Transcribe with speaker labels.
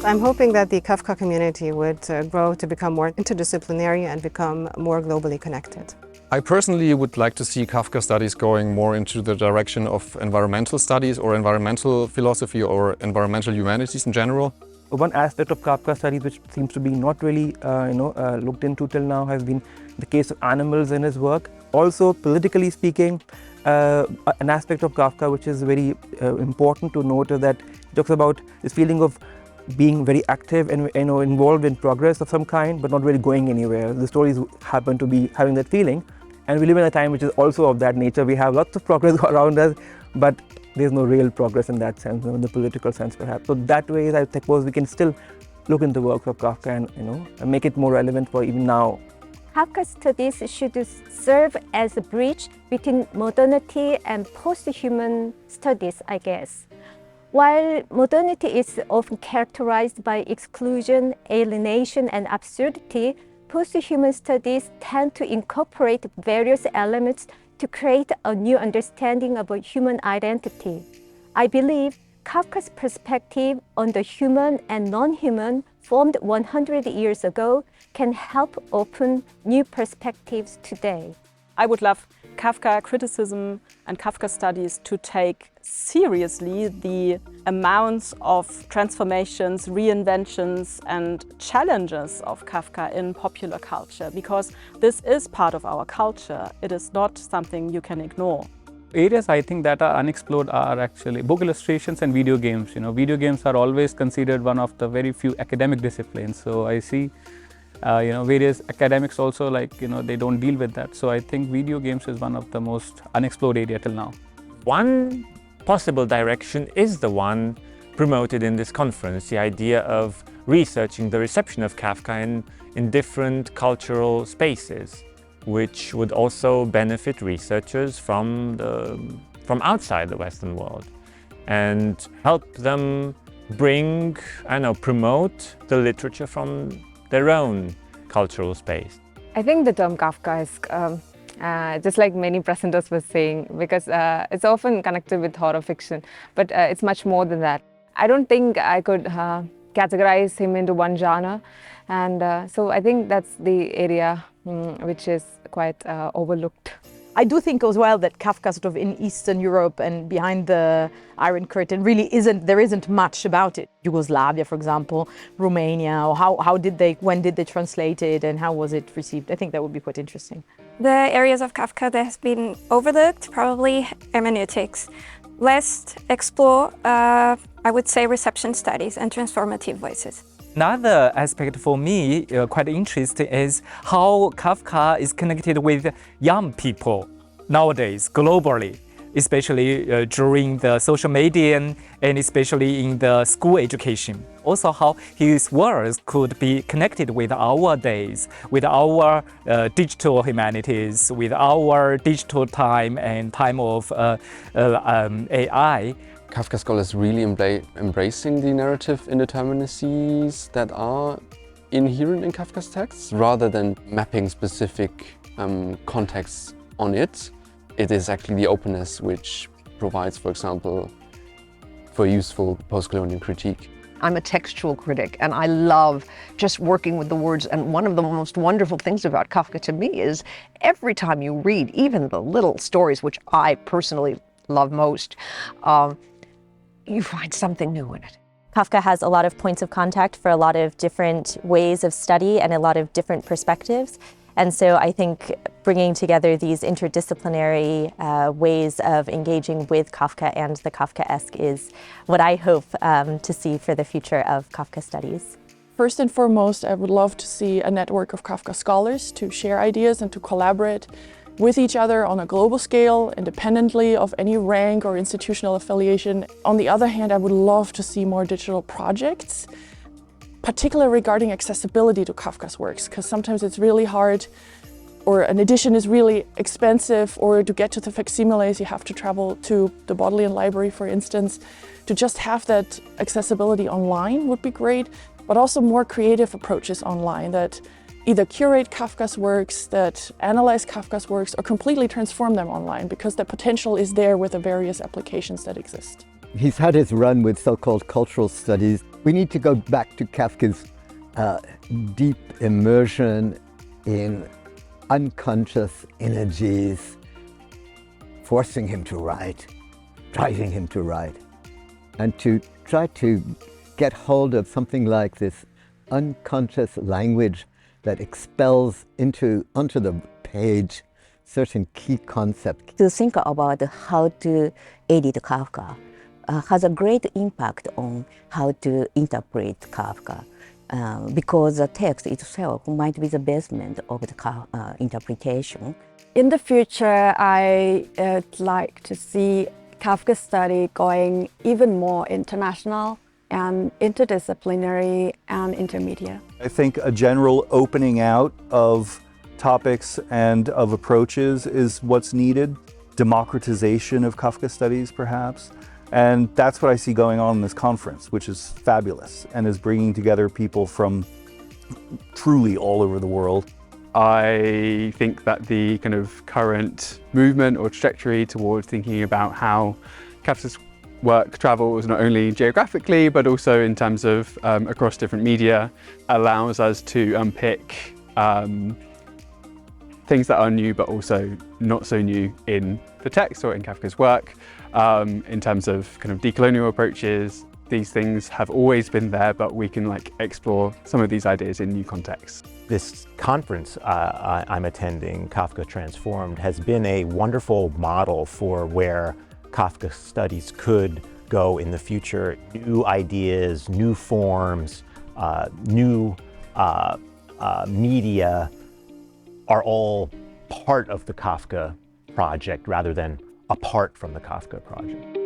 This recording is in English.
Speaker 1: I'm hoping that the Kafka community would grow to become more interdisciplinary and become more globally connected.
Speaker 2: I personally would like to see Kafka studies going more into the direction of environmental studies or environmental philosophy or environmental humanities in general.
Speaker 3: One aspect of Kafka studies which seems to be not really looked into till now has been the case of animals in his work. Also, politically speaking, an aspect of Kafka which is very important to note is that he talks about this feeling of being very active and involved in progress of some kind, but not really going anywhere. The stories happen to be having that feeling. And we live in a time which is also of that nature. We have lots of progress around us, but there's no real progress in that sense, in the political sense perhaps. So that way, I suppose we can still look into the works of Kafka and make it more relevant for even now.
Speaker 4: Kafka studies should serve as a bridge between modernity and post-human studies, I guess. While modernity is often characterized by exclusion, alienation, and absurdity, post-human studies tend to incorporate various elements to create a new understanding of a human identity. I believe Kafka's perspective on the human and non-human formed 100 years ago can help open new perspectives today.
Speaker 5: I would love Kafka criticism and Kafka studies to take seriously the amounts of transformations, reinventions and challenges of Kafka in popular culture, because this is part of our culture. It is not something you can ignore.
Speaker 6: Areas I think that are unexplored are actually book illustrations and video games. Video games are always considered one of the very few academic disciplines. So I see various academics also they don't deal with that. So I think video games is one of the most unexplored area till now.
Speaker 7: One possible direction is the one promoted in this conference, the idea of researching the reception of Kafka in different cultural spaces, which would also benefit researchers from outside the Western world and help them promote the literature from their own cultural space.
Speaker 8: I think the term Kafka is just like many presenters were saying, because it's often connected with horror fiction, but it's much more than that. I don't think I could categorize him into one genre, and so I think that's the area which is quite overlooked.
Speaker 9: I do think as well that Kafka sort of in Eastern Europe and behind the Iron Curtain really there isn't much about it. Yugoslavia, for example, Romania, or when did they translate it and how was it received? I think that would be quite interesting.
Speaker 10: The areas of Kafka that have been overlooked, probably hermeneutics. Less explore, I would say, reception studies and transformative voices.
Speaker 11: Another aspect for me quite interesting is how Kafka is connected with young people nowadays globally, especially during the social media and especially in the school education. Also how his works could be connected with our days, with our digital humanities, with our digital time and time of AI.
Speaker 12: Kafka scholars really embracing the narrative indeterminacies that are inherent in Kafka's texts, rather than mapping specific contexts on it. It is actually the openness which provides, for example, for useful post-colonial critique.
Speaker 13: I'm a textual critic and I love just working with the words, and one of the most wonderful things about Kafka to me is every time you read even the little stories, which I personally love most, you find something new in it.
Speaker 14: Kafka has a lot of points of contact for a lot of different ways of study and a lot of different perspectives. And so I think bringing together these interdisciplinary ways of engaging with Kafka and the Kafkaesque is what I hope to see for the future of Kafka studies.
Speaker 15: First and foremost, I would love to see a network of Kafka scholars to share ideas and to collaborate with each other on a global scale, independently of any rank or institutional affiliation. On the other hand, I would love to see more digital projects, particularly regarding accessibility to Kafka's works, because sometimes it's really hard, or an edition is really expensive, or to get to the facsimiles you have to travel to the Bodleian Library, for instance. To just have that accessibility online would be great, but also more creative approaches online that either curate Kafka's works, that analyze Kafka's works, or completely transform them online, because the potential is there with the various applications that exist.
Speaker 16: He's had his run with so-called cultural studies. We need to go back to Kafka's deep immersion in unconscious energies, forcing him to write, driving him to write, and to try to get hold of something like this unconscious language that expels onto the page certain key concepts.
Speaker 17: To think about how to edit Kafka has a great impact on how to interpret Kafka, because the text itself might be the basement of the interpretation.
Speaker 18: In the future, I'd like to see Kafka study going even more international and interdisciplinary and intermediate.
Speaker 19: I think a general opening out of topics and of approaches is what's needed. Democratization of Kafka studies, perhaps. And that's what I see going on in this conference, which is fabulous and is bringing together people from truly all over the world.
Speaker 20: I think that the kind of current movement or trajectory towards thinking about how Kafka's work travels not only geographically but also in terms of across different media allows us to unpick things that are new but also not so new in the text or in Kafka's work. In terms of kind of decolonial approaches, these things have always been there, but we can explore some of these ideas in new contexts.
Speaker 21: This conference I'm attending, Kafka Transformed, has been a wonderful model for where Kafka studies could go in the future. New ideas, new forms, new media are all part of the Kafka project rather than apart from the Kafka project.